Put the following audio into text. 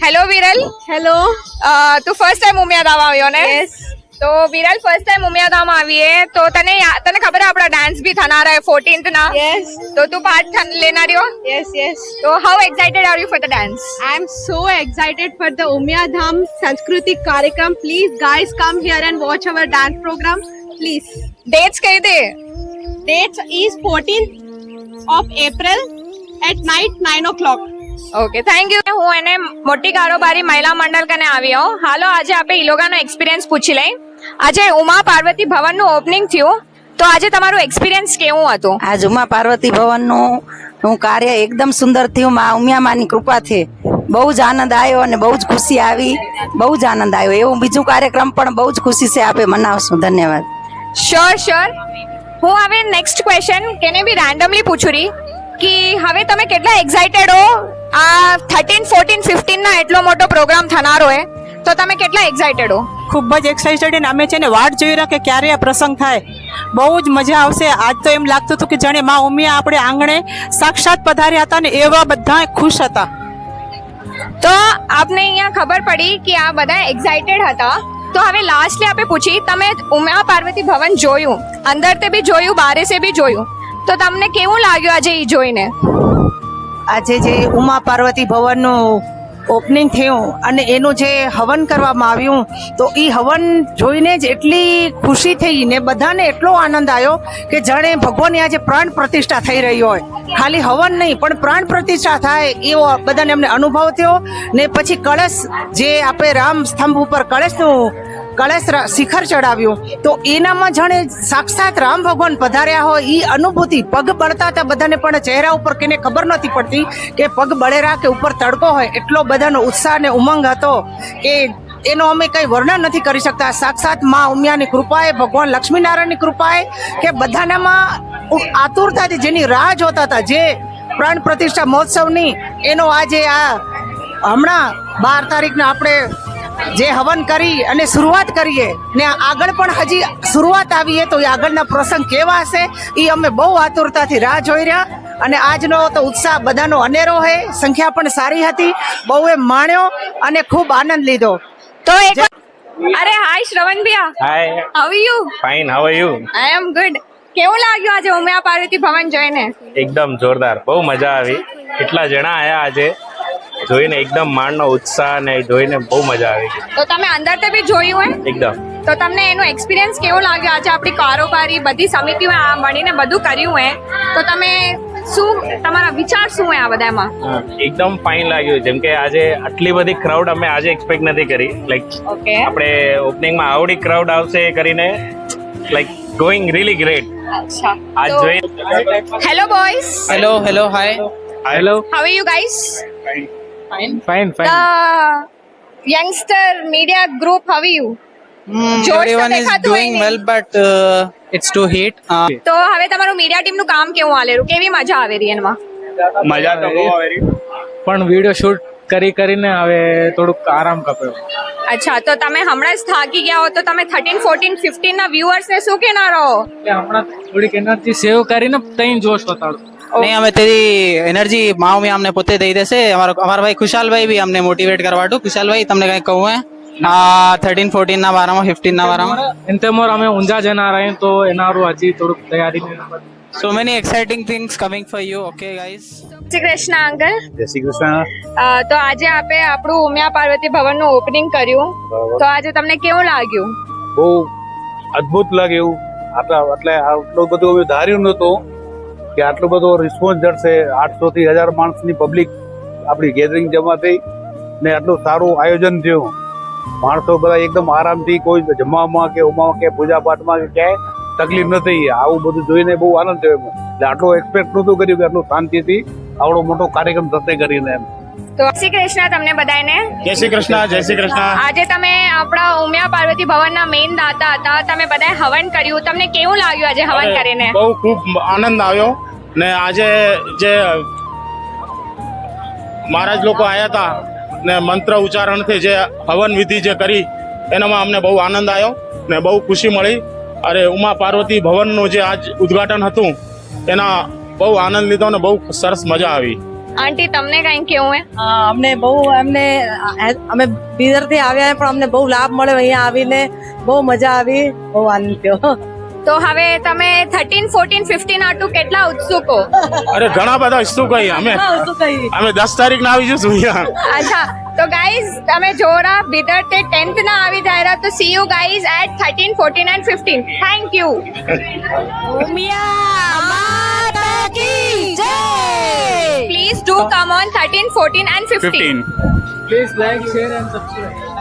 Hello Viral. Hello. તું first time Umiyadham આવ્યો ને? યસ. તો વિરલ ફર્સ્ટ ટાઈમ ઉમિયાધામ આવીએ તો તને ખબર है આપણા डांस भी થનારા है 14th ના. Yes. તો તું પાર્ટ લેના રહ્યો. Yes, yes. તો how excited are you for the dance? I am so excited for the Umyadham Sanskritik Karyakram. Please, guys, come here and watch our dance program. Please. Dates કહી દે. Date is 14th of April at night 9 o'clock. Okay thank you. હું એને મોટી કારોબારી મહિલા મંડળ કને આવ્યો. હાલો આજે આપણે ઈ લોકોનો એક્સપિરિયન્સ પૂછી લઈ. આજે ઉમા પાર્વતી ભવનનું ઓપનિંગ થયું તો આજે તમારું એક્સપિરિયન્સ કેવું હતું? આજ ઉમા પાર્વતી ભવનનું કાર્ય એકદમ સુંદર થયું. માં ઉમિયામાની કૃપાથી બહુ જ આનંદ આવ્યો અને બહુ જ ખુશી આવી. બહુ જ આનંદ આવ્યો. એવું બીજું કાર્યક્રમ પણ બહુ જ ખુશી છે આપણે મનાવશું. ધન્યવાદ. શ્યોર. હું હવે નેક્સ્ટ ક્વેશ્ચન કેને બી રેન્ડમલી પૂછું રહી કે હવે તમે કેટલા એક્સાઇટેડ હો? આ 13, 14, 15 ના એટલો મોટો પ્રોગ્રામ થનારો હે તો તમે કેટલા એક્સાઇટેડ હો? ખૂબ જ એક્સાઇટેડ. અમે છે ને વાટ જોઈ રહ્યા કે ક્યારે આ પ્રસંગ થાય. બહુ જ મજા આવશે. આજ તો એમ લાગતું હતું કે જાણે માં ઉમિયા આપણે આંગણે સાક્ષાત પધાર્યા હતા ને એવા બધા ખુશ હતા. તો આપને અહીંયા ખબર પડી કે આ બધા એક્સાઇટેડ હતા. તો હવે લાસ્ટલી આપણે પૂછી તમે ઉમા પાર્વતી ભવન જોયું, અંદર તે બી જોયું, બારે સે બી જોયું, તો તમને કેવું લાગ્યું આજે ઈ જોઈને? આજે જે ઉમા પાર્વતી ભવનનું ઓપનિંગ થયું અને એનું જે હવન કરવામાં આવ્યું તો એ હવન જોઈને જ એટલી ખુશી થઈ ને બધાને એટલો આનંદ આવ્યો કે જાણે ભગવાનની આજે પ્રાણ પ્રતિષ્ઠા થઈ રહી હોય. ખાલી હવન નહીં પણ પ્રાણ પ્રતિષ્ઠા થાય એવો બધાને અમને અનુભવ થયો. ને પછી કળશ જે આપણે રામ સ્તંભ ઉપર કળશ શિખર ચડાવ્યું તો એનામાં જાણે સાક્ષાત રામ ભગવાન પધાર્યા હોય એ અનુભૂતિ. પગ બળતા હતા બધાને પણ ચહેરા ઉપર કેને ખબર નહોતી પડતી કે પગ બળેરા કે ઉપર તડકો હોય. એટલો બધાનો ઉત્સાહ ને ઉમંગ હતો કે એનો અમે કંઈ વર્ણન નથી કરી શકતા. સાક્ષાત માં ઉમિયાની કૃપાએ, ભગવાન લક્ષ્મીનારાયણની કૃપાએ કે બધાનામાં આતુરતાથી જેની રાહ જોતા હતા, જે પ્રાણ પ્રતિષ્ઠા મહોત્સવની એનો આજે આ હમણાં 12 તારીખના આપણે જે હવન કરી અને શરૂઆત કરીએ ને આગળ પણ હજી શરૂઆત આવીએ તો એ આગળના પ્રસંગ કેવા હશે એ અમે બહુ આતુરતાથી રાહ જોઈ રહ્યા. અને આજનો તો ઉત્સાહ બધાનો અનેરો છે. સંખ્યા પણ સારી હતી. બહુ એ માણ્યો અને ખૂબ આનંદ લીધો. તો એક અરે હાય શ્રવણ ભૈયા. Hi. How are you? Fine. How are you? I am good. કેવું લાગ્યું આજે ઉમિયા પાર્વતી ભવન જોઈને? એકદમ જોરદાર. બહુ મજા આવી. કેટલા જણા આયા આજે જોઈને એકદમ માણનો ઉત્સાહ ને જોઈને બહુ મજા આવી. તો તમે અંદર તે બી જોયું હે? એકદમ. તો તમને એનું એક્સપિરિયન્સ કેવો લાગ્યો? આજે આપણી કારોબારી બધી સમિતિઓ આ મળીને બધું કર્યું હે તો તમે શું તમારા વિચાર શું હે આ બધામાં? એકદમ ફાઇન લાગ્યું. જેમ કે આજે આટલી બધી ક્રાઉડ અમે આજે એક્સપેક્ટ નથી કરી. લાઈક ઓકે આપણે ઓપનિંગમાં આવડી ક્રાઉડ આવશે કરીને લાઈક ગોઈંગ રીલી ગ્રેટ. અચ્છા. આજ જોઈ. Hello boys. Hello, hi. Hello. How are you guys? Fine. The youngster media group, how are you? Josh Everyone તો is દેખાતું doing હોય well, but it's too heat. તો હવે તમારું મીડિયા ટીમનું કામ કેવું હાલેરું? કેવી મજા આવે રહી એમાં? મજા તો બહુ આવી. પણ વિડીયો શૂટ કરીને હવે થોડુંક આરામ કપ્યો. અચ્છા. તો તમે હમણાં જ થાકી ગયા હો તો તમે 13, 14, 15 ના વ્યુઅર્સ ને શું કહેનાર હો? એટલે હમણાં થોડીક એનર્જી સેવ કરીને તઈ જોશ બતાડો. નહીં અમે તેરી એનર્જી માવ મેં અમને પોતે દઈ દેશે. અમારા ભાઈ ખુશાલભાઈ બી અમને મોટિવેટ કરવાડું. ખુશાલભાઈ તમને કંઈ કહું હે 13, 14 ના બારામાં, 15 ના બારામાં इंतेमोर हमें ऊंझा जना रहे हैं तो एनारू हजी थोड़ी तैयारी में. so many exciting things coming for you. Okay guys. Shri Krishna uncle. જય શ્રી કૃષ્ણ. તો આજે આપણે આપણું ઉમિયા પાર્વતી ભવનનું ઓપનિંગ કર્યું તો આજે તમને કેવું લાગ્યું? બહુ અદ્ભુત લાગ્યું. એટલે આટલું બધું અમે ધાર્યું નહોતું કે આટલો બધો રિસ્પોન્સ જડશે. 800 થી 1000 માણસની પબ્લિક આપણી ગેધરિંગ જમા થઈ ને આટલું સારું આયોજન થયું. માણસો બધા એકદમ આરામથી, કોઈ જમવામાં કે ઉમામાં કે પૂજા પાઠમાં કે ક્યાંય તકલીફ નથી. આવું બધું જોઈને બહુ આનંદ થયો. એટલે આટલું એક્સપેક્ટ નહોતું કર્યું કે આટલું શાંતિથી આવડો મોટો કાર્યક્રમ થશે કરીને એમ. તો શ્રી કૃષ્ણ તમને બધાને. જય શ્રી કૃષ્ણ. જય શ્રી કૃષ્ણ. આજે તમે આપણા ઉમિયા પાર્વતી ભવનના મેઇન દાતા હતા. તમે બધાએ હવન કર્યું. તમને કેવું લાગ્યું આજે હવન કરીને? બહુ ખૂબ આનંદ આવ્યો. ને આજે જે મહારાજ લોકો આવ્યા હતા ને મંત્ર ઉચ્ચારણથી જે હવન વિધિ જે કરી એનામાં અમને બહુ આનંદ આવ્યો ને બહુ ખુશી મળી. અરે ઉમા પાર્વતી ભવનનું જે આજ ઉદ્ઘાટન હતું એના બહુ આનંદ લીધો ને બહુ સરસ મજા આવી. આંટી તમને કઈ કેવું હે? અમને બહુ અમે બીદરથી આવ્યા પણ અમને બહુ લાભ મળ્યો અહીંયા આવીને, બહુ મજા આવી, બહુ આનંદ થયો. તો હવે તમે 13, 14, 15 આટુ કેટલા ઉત્સુક હો? અરે ઘણા બધા વસ્તુ કહી અમે 10 તારીખ ના આવી જશું અહીંયા. અચ્છા, તો ગાઈઝ તમે જોરા બીદર તે 10th ના આવી જાય તો see you guys at 13, 14 and 15. Thank you. Please do come on 13, 14 and 15. Please like, share and subscribe.